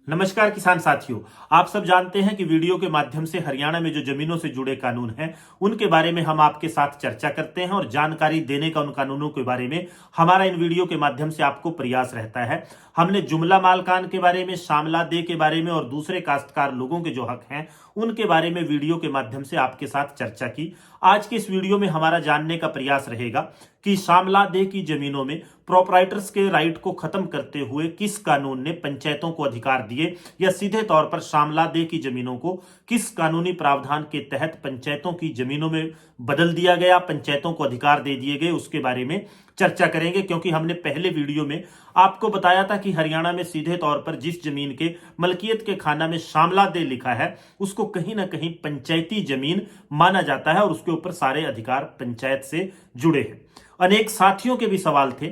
नमस्कार किसान साथियों। आप सब जानते हैं कि वीडियो के माध्यम से हरियाणा में जो जमीनों से जुड़े कानून हैं उनके बारे में हम आपके साथ चर्चा करते हैं और जानकारी देने का उन कानूनों के बारे में हमारा इन वीडियो के माध्यम से आपको प्रयास रहता है। हमने जुमला मालकान के बारे में, शामला दे के बारे में और दूसरे काश्तकार लोगों के जो हक हैं उनके बारे में वीडियो के माध्यम से आपके साथ चर्चा की। आज के इस वीडियो में हमारा जानने का प्रयास रहेगा कि शामला दे की जमीनों में प्रोप्राइटर्स के राइट को खत्म करते हुए किस कानून ने पंचायतों को अधिकार दिए, या सीधे तौर पर शामला दे की जमीनों को किस कानूनी प्रावधान के तहत पंचायतों की जमीनों में बदल दिया गया, पंचायतों को अधिकार दे दिए गए, उसके बारे में चर्चा करेंगे। क्योंकि हमने पहले वीडियो में आपको बताया था कि हरियाणा में सीधे तौर पर जिस जमीन के मलकियत के खाना में शामला दे लिखा है उसको कहीं ना कहीं पंचायती जमीन माना जाता है और उसके ऊपर सारे अधिकार पंचायत से जुड़े हैं। अनेक साथियों के भी सवाल थे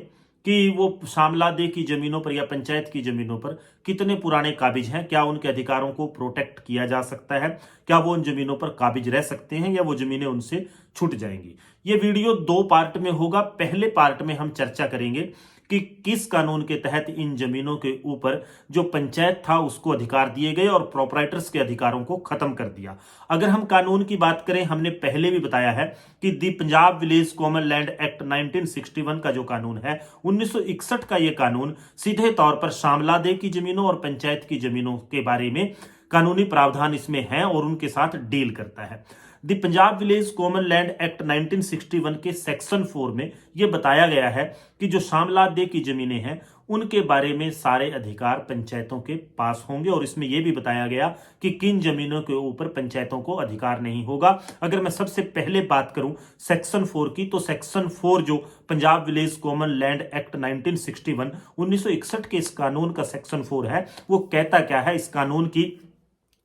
कि वो शामला दे की जमीनों पर या पंचायत की जमीनों पर कितने पुराने काबिज हैं, क्या उनके अधिकारों को प्रोटेक्ट किया जा सकता है, क्या वो उन जमीनों पर काबिज रह सकते हैं या वो जमीनें उनसे छूट जाएंगी। ये वीडियो दो पार्ट में होगा। पहले पार्ट में हम चर्चा करेंगे कि किस कानून के तहत इन जमीनों के ऊपर जो पंचायत था उसको अधिकार दिए गए और प्रोप्राइटर्स के अधिकारों को खत्म कर दिया। अगर हम कानून की बात करें, हमने पहले भी बताया है कि the Punjab village common land act 1961 का जो कानून है, 1961 का ये कानून सीधे तौर पर शामला दे की जमीनों और पंचायत की जमीनों के बारे में कानूनी प्रावधान इसमें है और उनके साथ डील करता है। The Punjab village common land act 1961 के सेक्शन 4 में यह बताया गया है कि जो शामला दे की जमीनें हैं उनके बारे में सारे अधिकार पंचायतों के पास होंगे और इसमें यह भी बताया गया कि किन जमीनों के ऊपर पंचायतों को अधिकार नहीं होगा। अगर मैं सबसे पहले बात करूं सेक्शन 4 की, तो सेक्शन 4 जो Punjab village common land act 1961 1961 के इस कानून का सेक्शन 4 है, वो कहता क्या है। इस कानून की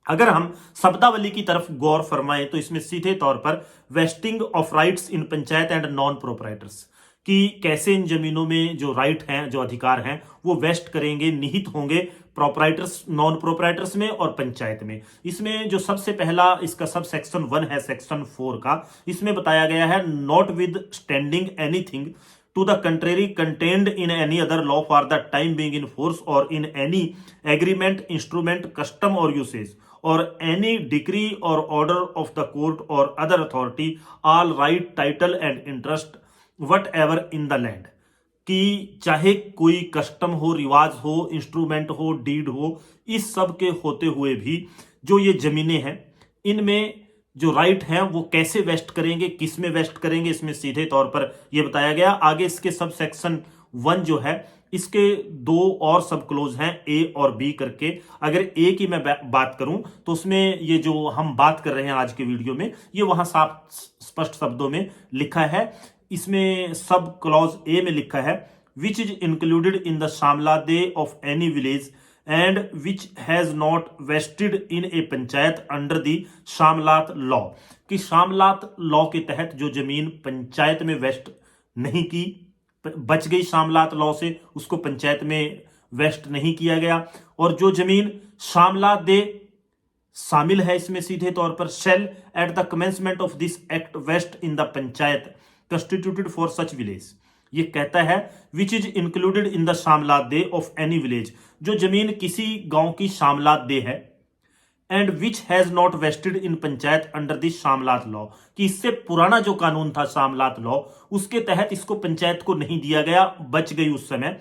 अगर हम शब्दावली की तरफ गौर फरमाएं तो इसमें सीधे तौर पर wasting of rights in panchayat and non proprietors कि कैसे इन जमीनों में जो राइट हैं, जो अधिकार हैं, वो वेस्ट करेंगे, निहित होंगे प्रोप्राइटर्स, नॉन प्रोप्राइटर्स में और पंचायत में। इसमें जो सबसे पहला इसका सब सेक्शन 1 है सेक्शन 4 का, इसमें बताया गया है not with standing anything to the contrary contained in any other law for the time being in force or in any agreement, instrument, custom or usage or any decree or order of the court or other authority, all right, title and interest whatever in the land। कि चाहे कोई custom हो, रिवाज हो, instrument हो, deed हो, इस सब के होते हुए भी जो ये जमीनें हैं इनमें जो राइट हैं वो कैसे वेस्ट करेंगे, किस में वेस्ट करेंगे, इसमें सीधे तौर पर यह बताया गया। आगे इसके सब सेक्शन 1 जो है इसके दो और सब क्लोज हैं, ए और बी करके। अगर ए की मैं बात करूं तो उसमें ये जो हम बात कर रहे हैं आज के वीडियो में, ये वहां साफ स्पष्ट शब्दों में लिखा है। इसमें सब क्लॉज ए में लिखा है which is included in the shamlat deh of any village and which has not vested in a panchayat under the shamlat law. कि शामलात लॉ के तहत जो जमीन पंचायत में वेस्ट नहीं की, बच गई शामलात लॉ से, उसको पंचायत में वेस्ट नहीं किया गया। और जो जमीन शामला दे शामिल है इसमें सीधे तौर पर shall at the commencement of this act waste in the panchayat constituted for such village. ये कहता है which is included in the shamlat deh of any village, जो जमीन किसी गांव की शामलात दे है, and which has not vested in panchayat under the shamlat law, कि इससे पुराना जो कानून था शामलात लॉ उसके तहत इसको पंचायत को नहीं दिया गया, बच गई उस समय।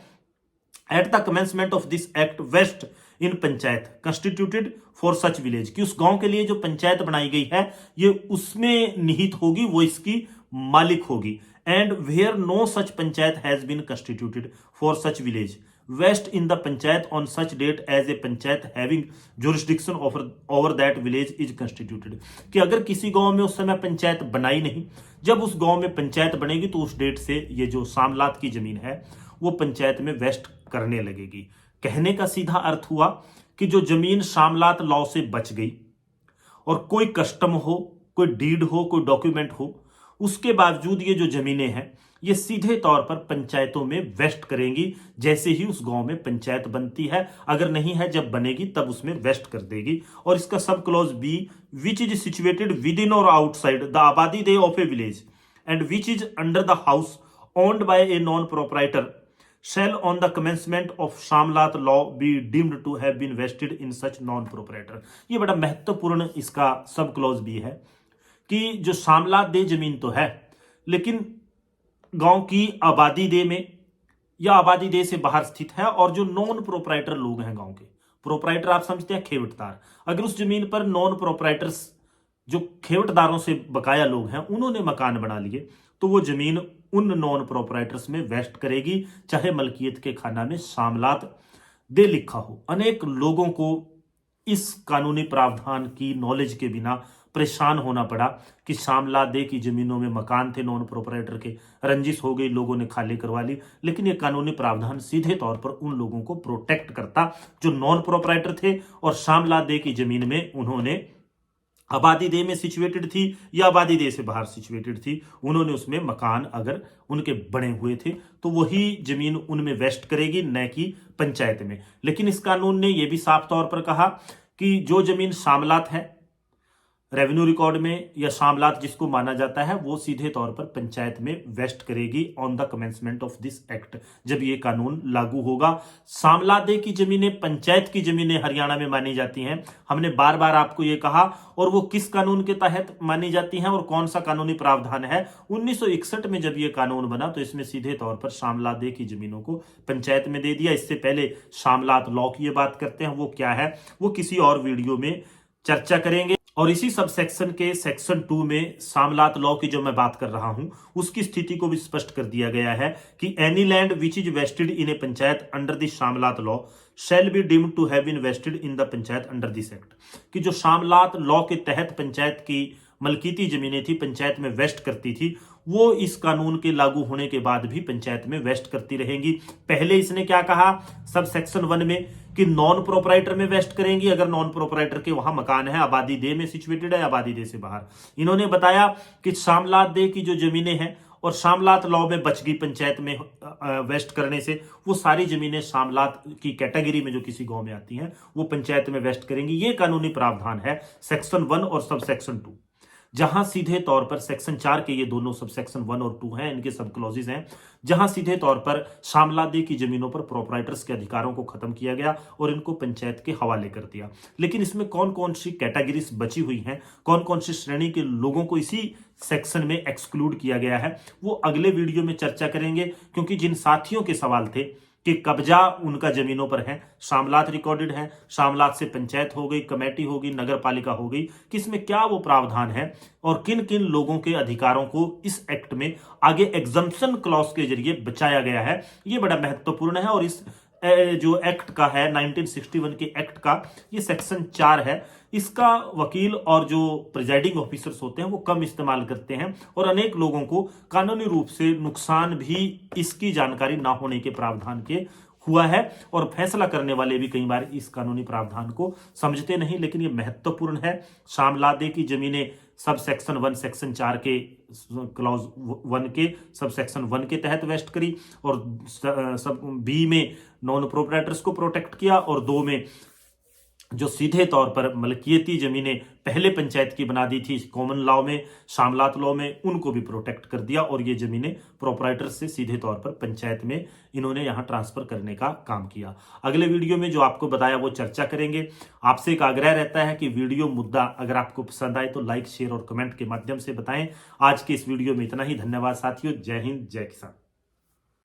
At the commencement of this act waste in panchayat constituted for such village, कि उस गांव के लिए जो पंचायत बनाई गई है ये उसमें निहित होगी, वो इसकी मालिक होगी। And where no such panchayat has been constituted for such village vests in the panchayat on such date as a panchayat having jurisdiction over that village is constituted. कि अगर किसी गांव में उस समय पंचायत बनाई नहीं, जब उस गांव में पंचायत बनेगी तो उस डेट से ये जो शामलात की जमीन है वो पंचायत में वेस्ट करने लगेगी। कहने का सीधा अर्थ हुआ कि जो जमीन शामलात लॉ से बच गई और कोई कस्टम हो, कोई डीड हो, कोई डॉक्यूमेंट हो, उसके बावजूद ये जो जमीनें हैं ये सीधे तौर पर पंचायतों में वेस्ट करेंगी जैसे ही उस गांव में पंचायत बनती है। अगर नहीं है, जब बनेगी तब उसमें वेस्ट कर देगी। और इसका sub clause B which is situated within or outside the abadi deh of a village and which is under the house owned by a non proprietor shall on the commencement of shamlat law be deemed to have been vested in such non proprietor। ये बड़ा महत्वपूर्ण इसका sub clause भी है कि जो शामलात दे जमीन तो है, लेकिन गांव की आबादी दे में या आबादी दे से बाहर स्थित है, और जो नॉन प्रोपराइटर लोग हैं गांव के, प्रोपराइटर आप समझते हैं खेवटदार, अगर उस जमीन पर नॉन प्रोपराइटर्स जो खेवटदारों से बकाया लोग हैं उन्होंने मकान बना लिए, तो वो जमीन उन नॉन प्रोपराइटर्स में वेस्ट करेगी, चाहे मलकियत के खाना में शामलात दे लिखा हो। अनेक लोगों को इस कानूनी प्रावधान की नॉलेज के बिना परेशान होना पड़ा कि शामलात दे की जमीनों में मकान थे नॉन प्रोपराइटर के, रंजिश हो गई, लोगों ने खाली करवा ली। लेकिन ये कानूनी प्रावधान सीधे तौर पर उन लोगों को प्रोटेक्ट करता जो नॉन प्रोपराइटर थे और शामलात दे की जमीन में उन्होंने आबादी दे में सिचुएटेड थी या आबादी दे से बाहर सिचुएटेड थी, उन्होंने उसमें मकान अगर उनके बने हुए थे तो वही जमीन उनमें वेस्ट करेगी, न कि पंचायत में। लेकिन इस कानून ने यह भी साफ तौर पर कहा कि जो जमीन शामलात है रेवेन्यू रिकॉर्ड में या शामलात जिसको माना जाता है, वो सीधे तौर पर पंचायत में वेस्ट करेगी on the commencement of this act, जब ये कानून लागू होगा। शामलात दे की जमीनें पंचायत की जमीनें हरियाणा में मानी जाती हैं, हमने बार बार आपको ये कहा, और वो किस कानून के तहत मानी जाती हैं और कौन सा कानूनी प्रावधान है। 1961 में जब ये कानून बना तो इसमें सीधे तौर पर शामलात दे की जमीनों को पंचायत में दे दिया। इससे पहले शामलात लॉ की ये बात करते हैं, वो क्या है वो किसी और वीडियो में चर्चा करेंगे। और इसी सब सेक्शन के सेक्शन 2 में शामलात लॉ की जो मैं बात कर रहा हूं उसकी स्थिति को भी स्पष्ट कर दिया गया है कि any land which is vested in a panchayat under the shamlat law shall be deemed to have been vested in the panchayat under this act. कि जो शामलात लॉ के तहत पंचायत की मलकीती जमीनें थी, पंचायत में वेस्ट करती थी, वो इस कानून के लागू होने के बाद भी पंचायत में वेस्ट करती रहेंगी। पहले इसने क्या कहा सब सेक्शन 1 में कि नॉन प्रोपराइटर में वेस्ट करेंगी अगर नॉन प्रोपराइटर के वहां मकान है, आबादी दे में सिचुएटेड है, आबादी दे से बाहर। इन्होंने बताया कि शामलात दे की जो जमीनें हैं और शामलात लॉ में बच गई पंचायत में वेस्ट करने से, वो सारी जमीनें शामलात की कैटेगरी में जो किसी गांव में आती हैं वो पंचायत में वेस्ट करेंगी। ये कानूनी प्रावधान है सेक्शन 1 और सब सेक्शन 2, जहां सीधे तौर पर सेक्शन 4 के ये दोनों सब सेक्शन 1 और 2 हैं, इनके सब क्लॉजेज हैं, जहां सीधे तौर पर शामलात दे की जमीनों पर प्रोपराइटर्स के अधिकारों को खत्म किया गया और इनको पंचायत के हवाले कर दिया। लेकिन इसमें कौन कौन सी कैटेगरीज बची हुई हैं, कौन कौन सी श्रेणी के लोगों को इसी सेक्शन में एक्सक्लूड किया गया है, वो अगले वीडियो में चर्चा करेंगे। क्योंकि जिन साथियों के सवाल थे कि कब्जा उनका जमीनों पर है, शामलात रिकॉर्डेड है, शामलात से पंचायत हो गई, कमेटी हो गई, नगर पालिका हो गई, किसमें क्या वो प्रावधान है और किन किन लोगों के अधिकारों को इस एक्ट में आगे एग्जम्पशन क्लॉज के जरिए बचाया गया है, ये बड़ा महत्वपूर्ण है। और इस जो एक्ट का है 1961 के एक्ट का ये सेक्शन 4 है, इसका वकील और जो प्रिजाइडिंग ऑफिसर्स होते हैं वो कम इस्तेमाल करते हैं और अनेक लोगों को कानूनी रूप से नुकसान भी इसकी जानकारी ना होने के प्रावधान के हुआ है। और फैसला करने वाले भी कई बार इस कानूनी प्रावधान को समझते नहीं, लेकिन ये महत्वपूर्ण है। शामलात दे की जमीनें सब सेक्शन 1 सेक्शन 4 के क्लॉज 1 के सब सेक्शन 1 के तहत वेस्ट करी, और सब बी में नॉन प्रोपराइटर्स को प्रोटेक्ट किया, और 2 में जो सीधे तौर पर मलकियती जमीनें पहले पंचायत की बना दी थी कॉमन लॉ में, शामलात लॉ में, उनको भी प्रोटेक्ट कर दिया और ये जमीनें प्रोपराइटर्स से सीधे तौर पर पंचायत में इन्होंने यहां ट्रांसफर करने का काम किया। अगले वीडियो में जो आपको बताया वो चर्चा करेंगे। आपसे एक आग्रह रहता है कि वीडियो मुद्दा अगर आपको पसंद आए तो लाइक शेयर और कमेंट के माध्यम से बताएं। आज के इस वीडियो में इतना ही। धन्यवाद साथियों। जय हिंद, जय किसान।